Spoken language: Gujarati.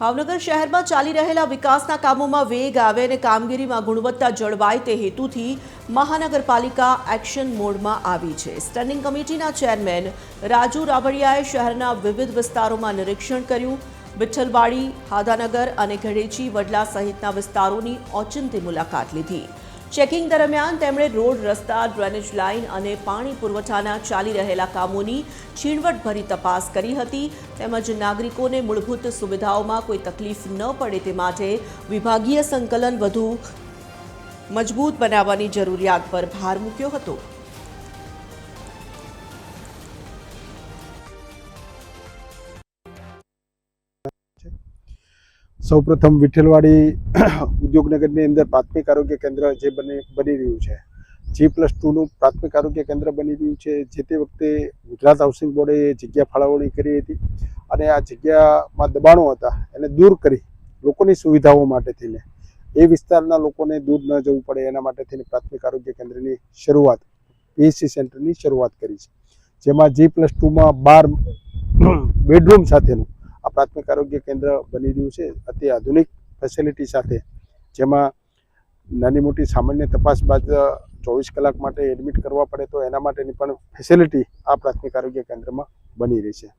ભાવનગર શહેરમાં ચાલી રહેલા વિકાસના કામોમાં વેગ આવે અને કામગીરીમાં ગુણવત્તા જળવાય તે હેતુથી મહાનગરપાલિકા એક્શન મોડમાં આવી છે। સ્ટેન્ડિંગ કમિટીના ચેરમેન રાજુ રાવળિયાએ શહેરના વિવિધ વિસ્તારોમાં નિરીક્ષણ કર્યું। વિઠ્ઠલવાડી, હાદાનગર અને ગઢેચી વડલા સહિતના વિસ્તારોની ઓચિંતી મુલાકાત લીધી। ચેકિંગ દરમિયાન તેમણે રોડ, રસ્તા, ડ્રેનેજ લાઇન અને પાણી પુરવઠાના ચાલી રહેલા કામોની ઝીણવટભરી તપાસ કરી હતી તેમજ નાગરિકોને મૂળભૂત સુવિધાઓમાં કોઈ તકલીફ ન પડે તે માટે વિભાગીય સંકલન વધુ મજબૂત બનાવવાની જરૂરિયાત પર ભાર મૂક્યો હતો। સૌપ્રથમ વિઠ્ઠલવાડી ઉદ્યોગનગરની અંદર પ્રાથમિક આરોગ્ય કેન્દ્ર જે બની રહ્યું છે, G+2નું પ્રાથમિક આરોગ્ય કેન્દ્ર બની રહ્યું છે। જે તે વખતે ગુજરાત હાઉસિંગ બોર્ડે જગ્યા ફાળવણી કરી હતી અને આ જગ્યામાં દબાણો હતા એને દૂર કરી લોકોની સુવિધાઓ માટે થઈને એ વિસ્તારના લોકોને દૂર ન જવું પડે એના માટે થઈને પ્રાથમિક આરોગ્ય કેન્દ્રની શરૂઆત PHC સેન્ટરની શરૂઆત કરી છે, જેમાં G+2માં 12 બેડરૂમ સાથેનું આ પ્રાથમિક આરોગ્ય કેન્દ્ર બની રહ્યું છે। અતિ આધુનિક ફેસિલિટી સાથે, જેમાં નાની મોટી સામાન્ય તપાસ બાદ 24 કલાક માટે એડમિટ કરવા પડે તો એના માટેની પણ ફેસિલિટી આ પ્રાથમિક આરોગ્ય કેન્દ્રમાં બની રહી છે।